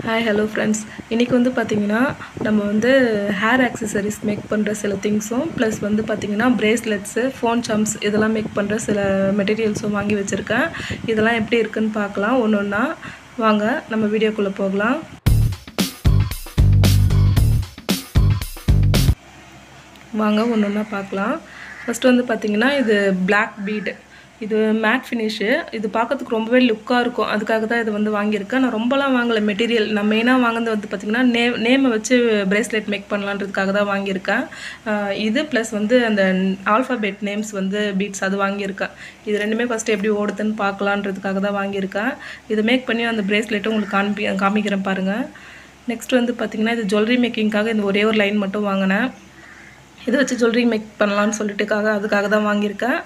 Hi hello friends. இன்றைக்கி வந்து பார்த்திங்கன்னா நம்ம வந்து ஹேர் ஆக்சசரிஸ் மேக் பண்ணுற சில திங்ஸும் ப்ளஸ் வந்து பார்த்திங்கன்னா பிரேஸ்லெட்ஸு, ஃபோன் சார்ம்ஸ் இதெல்லாம் மேக் பண்ணுற சில மெட்டீரியல்ஸும் வாங்கி வச்சுருக்கேன். இதெல்லாம் எப்படி இருக்குதுன்னு பார்க்கலாம் ஒன்று ஒன்றா. வாங்க நம்ம வீடியோக்குள்ளே போகலாம். வாங்க ஒன்று ஒன்றா பார்க்கலாம். ஃபஸ்ட்டு வந்து பார்த்திங்கன்னா இது பிளாக் பீடு. இது மேட் ஃபினிஷு. இது பார்க்கறதுக்கு ரொம்பவே லுக்காக இருக்கும். அதுக்காக தான் இது வந்து வாங்கியிருக்கேன். நான் ரொம்பலாம் வாங்கலை மெட்டீரியல். நான் மெயினாக வாங்கினது வந்து பார்த்திங்கன்னா நேமை வச்சு பிரேஸ்லெட் மேக் பண்ணலான்றதுக்காக தான் வாங்கியிருக்கேன். இது ப்ளஸ் வந்து அந்த ஆல்ஃபாபெட் நேம்ஸ் வந்து பீட்ஸ் அது வாங்கியிருக்கேன். இது ரெண்டுமே ஃபஸ்ட்டு எப்படி ஓடுதுன்னு பார்க்கலான்றதுக்காக தான் வாங்கியிருக்கேன். இதை மேக் பண்ணி அந்த பிரேஸ்லெட்டும் உங்களுக்கு காமிக்கிறேன் பாருங்கள். நெக்ஸ்ட் வந்து பார்த்திங்கன்னா இது ஜுவல்லரி மேக்கிங்காக இந்த ஒரே ஒரு லைன் மட்டும் வாங்கினேன். இதை வச்சு ஜுவல்லரி மேக் பண்ணலான்னு சொல்லிட்டுக்காக அதுக்காக தான் வாங்கியிருக்கேன்.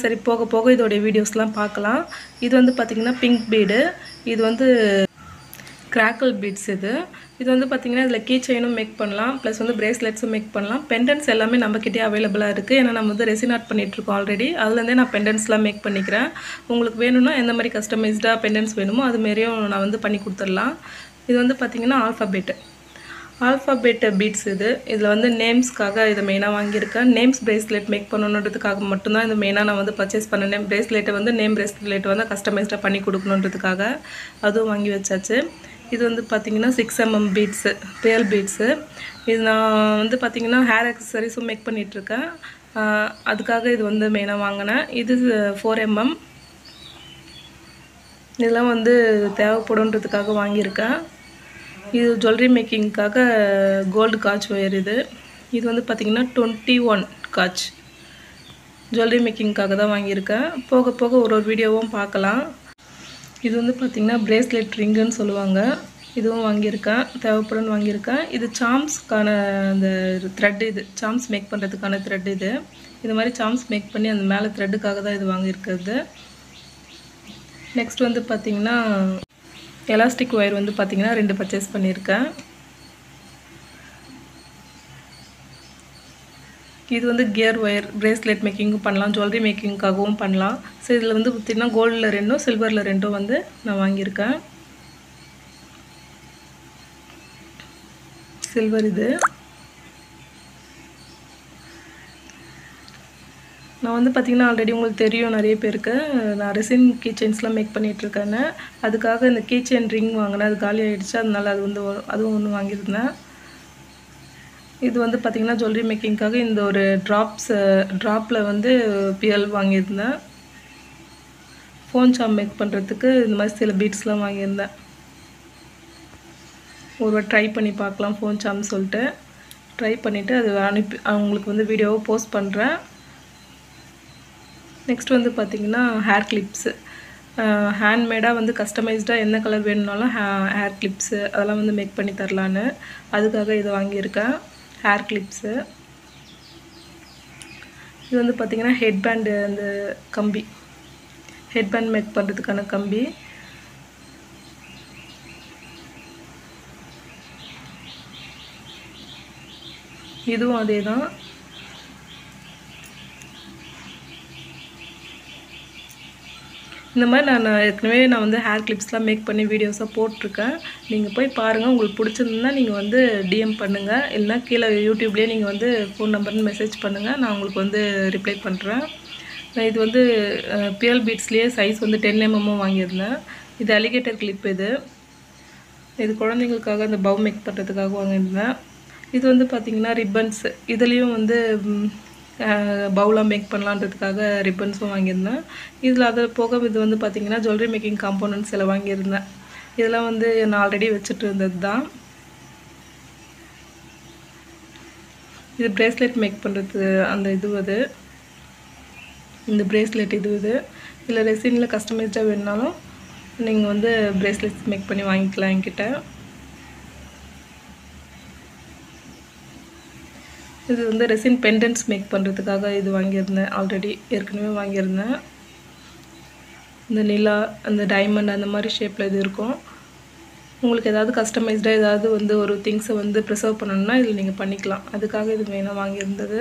சரி போக போக இதோடைய வீடியோஸ்லாம் பார்க்கலாம். இது வந்து பார்த்திங்கன்னா பிங்க் பீடு. இது வந்து கிராக்கிள் பீட்ஸ். இது வந்து பார்த்திங்கன்னா இதில் கீ செயினும் மேக் பண்ணலாம், ப்ளஸ் வந்து பிரேஸ்லெட்ஸும் மேக் பண்ணலாம். பெண்டன்ட்ஸ் எல்லாமே நம்மக்கிட்டே அவைலபிளாக இருக்குது. ஏன்னா நம்ம வந்து ரெசின் ஆர்ட் பண்ணிகிட்ருக்கோம் ஆல்ரெடி. அதுலேருந்தே நான் பெண்டன்ட்ஸ்லாம் மேக் பண்ணிக்கிறேன். உங்களுக்கு வேணும்னா எந்த மாதிரி கஸ்டமைஸ்டாக பெண்டன்ட்ஸ் வேணுமோ அதுமாரியும் நான் வந்து பண்ணி கொடுத்துடலாம். இது வந்து பார்த்திங்கன்னா ஆல்ஃபாபெட் பீட்ஸ். இதில் வந்து நேம்ஸ்க்காக இதை மெயினாக வாங்கியிருக்கேன். நேம்ஸ் பிரேஸ்லெட் மேக் பண்ணணுன்றதுக்காக மட்டும்தான் இது மெயினாக நான் வந்து பர்ச்சேஸ் பண்ணேன். பிரேஸ்லெட்டை வந்து நேம் பிரேஸ்லெட் வந்து கஸ்டமைஸ்டாக பண்ணி கொடுக்கணுன்றதுக்காக அதுவும் வாங்கி வச்சாச்சு. இது வந்து பார்த்திங்கன்னா 6mm பீட்ஸு, பேர்ல் பீட்ஸு. இது நான் வந்து பார்த்திங்கன்னா ஹேர் ஆக்சசரிஸும் மேக் பண்ணிகிட்ருக்கேன். அதுக்காக இது வந்து மெயினாக வாங்கினேன். இது 4mm. இதெல்லாம் வந்து தேவைப்படுன்றதுக்காக வாங்கியிருக்கேன். இது ஜுவல்லரி மேக்கிங்க்காக கோல்டு காட்ச் ஒயர். இது வந்து பார்த்திங்கன்னா 21 காட்ச். ஜுவல்லரி மேக்கிங்க்காக தான் வாங்கியிருக்கேன். போக போக ஒரு வீடியோவும் பார்க்கலாம். இது வந்து பார்த்திங்கன்னா பிரேஸ்லெட் ரிங்குன்னு சொல்லுவாங்க. இதுவும் வாங்கியிருக்கேன், தேவைப்படுன்னு வாங்கியிருக்கேன். இது சாம்ஸ்க்கான அந்த த்ரெட். இது சாம்ஸ் மேக் பண்ணுறதுக்கான த்ரெட். இது மாதிரி சாம்ஸ் மேக் பண்ணி அந்த மேலே த்ரெட்டுக்காக தான் இது வாங்கியிருக்கிறது. நெக்ஸ்ட் வந்து பார்த்திங்கன்னா எலாஸ்டிக் ஒயர் வந்து பார்த்திங்கன்னா 2 பர்ச்சேஸ் பண்ணியிருக்கேன். இது வந்து கியர் ஒயர். பிரேஸ்லெட் மேக்கிங்கும் பண்ணலாம், ஜுவல்லரி மேக்கிங்காகவும் பண்ணலாம். ஸோ இதில் வந்து பார்த்திங்கன்னா கோல்டில் 2ம் சில்வரில் 2ம் வந்து நான் வாங்கியிருக்கேன். சில்வர். நான் வந்து பார்த்திங்கன்னா ஆல்ரெடி உங்களுக்கு தெரியும் நிறைய பேருக்கு நான் ரெசின் கீ செயின்ஸ்லாம் மேக் பண்ணிகிட்ருக்கேன்னு. அதுக்காக இந்த கீ செயின் ரிங் வாங்கினேன். அது காலி ஆகிடுச்சு. அதனால் அதுவும் ஒன்று வாங்கியிருந்தேன். இது வந்து பார்த்திங்கன்னா ஜுவல்லரி மேக்கிங்காக இந்த ஒரு ட்ராப்பில் வந்து பியல் வாங்கியிருந்தேன். ஃபோன் சார்ம் மேக் பண்ணுறதுக்கு இந்த மாதிரி சில பீட்ஸ்லாம் வாங்கியிருந்தேன். ஒரு ட்ரை பண்ணி பார்க்கலாம் ஃபோன் சார்ம் சொல்லிட்டு ட்ரை பண்ணிவிட்டு அது அவங்களுக்கு வந்து வீடியோவை போஸ்ட் பண்ணுறேன். நெக்ஸ்ட் வந்து பார்த்திங்கன்னா ஹேர் கிளிப்ஸு. ஹேண்ட்மேடாக வந்து கஸ்டமைஸ்டாக என்ன கலர் வேணும்னாலும் ஹேர் கிளிப்ஸு அதெல்லாம் வந்து மேக் பண்ணி தரலான்னு அதுக்காக இதை வாங்கியிருக்கேன். Hair clips. இது வந்து பார்த்திங்கன்னா ஹெட்பேண்டு. அந்த கம்பி ஹெட்பேண்ட் மேக் பண்ணுறதுக்கான கம்பி. இதுவும் அதே தான். இந்த மாதிரி நான் ஏற்கனவே வந்து ஹேர் கிளிப்ஸ்லாம் மேக் பண்ணி வீடியோஸாக போட்டிருக்கேன். நீங்கள் போய் பாருங்கள். உங்களுக்கு பிடிச்சிருந்தா நீங்கள் வந்து டிஎம் பண்ணுங்கள். இல்லைனா கீழே யூடியூப்லேயே நீங்கள் வந்து ஃபோன் நம்பர்னு மெசேஜ் பண்ணுங்கள். நான் உங்களுக்கு வந்து ரிப்ளை பண்ணுறேன். இது வந்து பியல் பீட்ஸ்லேயே சைஸ் வந்து 10mm வாங்கியிருந்தேன். இது அலிகேட்டர் கிளிப். இது குழந்தைங்களுக்காக அந்த பவ் மேக் பண்ணுறதுக்காக வாங்கியிருந்தேன். இது வந்து பார்த்திங்கன்னா ரிப்பன்ஸ். இதுலேயும் வந்து பவுலாக மேக் பண்ணலான்றதுக்காக ரிப்பன்ஸும் வாங்கியிருந்தேன். இதில் அது போக இது வந்து பார்த்திங்கன்னா ஜுவல்லரி மேக்கிங் காம்போனன்ட்ஸ் எல்லாம் வாங்கியிருந்தேன். இதெல்லாம் வந்து நான் ஆல்ரெடி வச்சுட்டு இருந்தது தான். இது பிரேஸ்லெட் மேக் பண்ணுறது அந்த இந்த பிரேஸ்லெட் இல்லை ரெசினில் கஸ்டமைஸ்டாக வேணுனாலும் நீங்கள் வந்து பிரேஸ்லெட்ஸ் மேக் பண்ணி வாங்கிக்கலாம் என்கிட்ட. இது வந்து ரெசின் பெண்டன்ட்ஸ் மேக் பண்ணுறதுக்காக இது வாங்கியிருந்தேன். ஆல்ரெடி ஏற்கனவே வாங்கியிருந்தேன். இந்த நிலா, அந்த டைமண்ட் அந்த மாதிரி ஷேப்பில் இது இருக்கும். உங்களுக்கு ஏதாவது கஸ்டமைஸ்டாக ஏதாவது வந்து ஒரு திங்ஸை வந்து ப்ரிசர்வ் பண்ணணுன்னா இதில் நீங்கள் பண்ணிக்கலாம். அதுக்காக இது மெயினாக வாங்கியிருந்தது.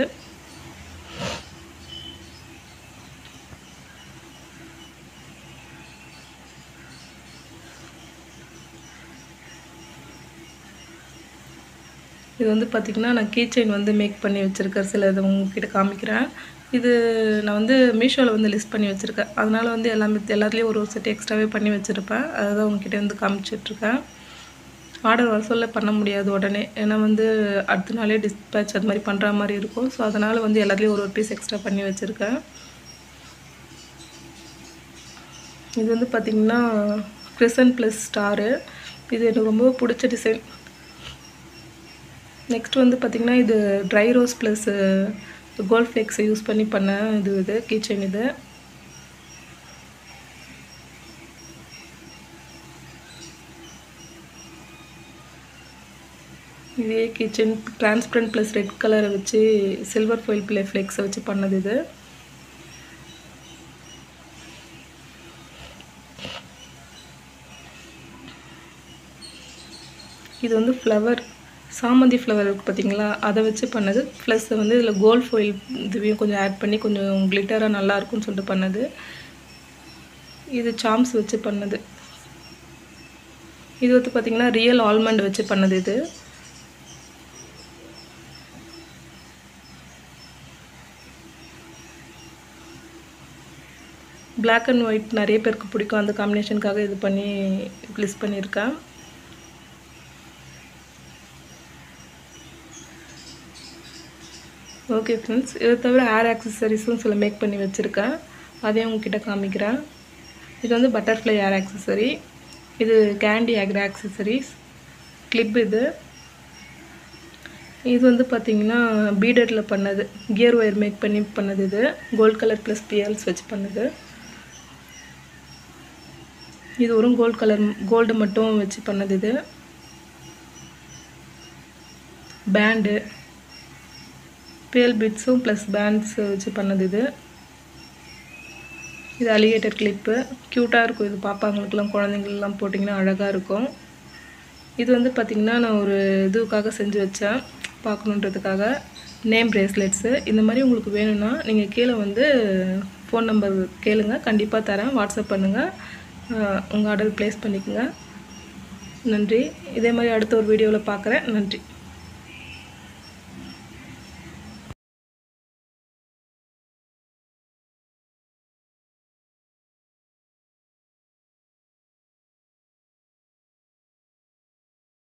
இது வந்து பார்த்திங்கன்னா நான் கீ செயின் வந்து மேக் பண்ணி வச்சுருக்கேன். சில இது உங்ககிட்ட காமிக்கிறேன். இது நான் வந்து மீஷோவில் வந்து லிஸ்ட் பண்ணி வச்சுருக்கேன். அதனால் வந்து எல்லாத்துலேயும் ஒரு செட் எக்ஸ்ட்ராவே பண்ணி வச்சுருப்பேன். அதை தான் உங்ககிட்ட வந்து காமிச்சிட்ருக்கேன். ஆர்டர் வர சொல்ல பண்ண முடியாது உடனே, ஏன்னா வந்து அடுத்த நாளே டிஸ்பேச் அது மாதிரி பண்ணுற மாதிரி இருக்கும். ஸோ அதனால் வந்து எல்லாத்துலேயும் ஒரு பீஸ் எக்ஸ்ட்ரா பண்ணி வச்சுருக்கேன். இது வந்து பார்த்திங்கன்னா கிறிசன்ட் ப்ளஸ் ஸ்டாரு. இது எனக்கு ரொம்ப பிடிச்ச டிசைன். நெக்ஸ்ட் வந்து பார்த்திங்கன்னா இது ட்ரை ரோஸ் ப்ளஸ் கோல்ட் ஃப்ளேக்ஸை யூஸ் பண்ணி பண்ண இது கீ செயின். இது இதே key chain transparent plus red கலரை வச்சு சில்வர் ஃபாயில் ஃப்ளேக்ஸை வச்சு பண்ணது இது. இது வந்து ஃப்ளவர் சாமந்தி ஃப்ளவர் இருக்குது பார்த்தீங்களா, அதை வச்சு பண்ணது. ப்ளஸ் வந்து இதில் கோல்ட் ஃபாயில் இதுவையும் கொஞ்சம் ஆட் பண்ணி கொஞ்சம் கிளிட்டராக நல்லாயிருக்கும்னு சொல்லிட்டு பண்ணது. இது சாம்ஸ் வச்சு பண்ணது. இது வந்து பார்த்திங்கன்னா ரியல் ஆல்மண்ட் வச்சு பண்ணது. இது பிளாக் அண்ட் ஒயிட் நிறைய பேருக்கு பிடிக்கும். அந்த காம்பினேஷனுக்காக இது பண்ணி லிஸ்ட் பண்ணியிருக்கேன். ஓகே ஃப்ரெண்ட்ஸ், இதை தவிர ஹேர் ஆக்சசரிஸும் சில மேக் பண்ணி வச்சுருக்கேன். அதையும் உங்ககிட்ட காமிக்கிறேன். இது வந்து பட்டர்ஃப்ளை ஹேர் ஆக்சசரி. இது கேண்டி ஹேர் ஆக்சசரிஸ் கிளிப். இது வந்து பார்த்திங்கன்னா பீடரில் பண்ணது, கியர் ஒயர் மேக் பண்ணி பண்ணது. இது கோல்ட் கலர் ப்ளஸ் பியர்ஸ் வச்சு பண்ணது. இது ஒரு கோல்டு மட்டும் வச்சு பண்ணது. இது பேண்டு பேல் பீட்ஸும் ப்ளஸ் பேண்ட்ஸ் வச்சு பண்ணது. இது அலிகேட்டர் கிளிப்பு, க்யூட்டாக இருக்கும். இது பாப்பாங்களுக்கெல்லாம் குழந்தைங்களுக்கெல்லாம் போட்டிங்கன்னா அழகாக இருக்கும். இது வந்து பார்த்திங்கன்னா நான் ஒரு இதுக்காக செஞ்சு வச்சேன், பார்க்கணுன்றதுக்காக. Name bracelets. இந்த மாதிரி உங்களுக்கு வேணும்னா நீங்கள் கீழே வந்து ஃபோன் நம்பர் கேளுங்க, கண்டிப்பாக தரேன். வாட்ஸ்அப் பண்ணுங்கள், உங்கள் ஆர்டர் ப்ளேஸ் பண்ணிக்கோங்க. நன்றி. இதே மாதிரி அடுத்த ஒரு வீடியோவில் பார்க்குறேன். நன்றி.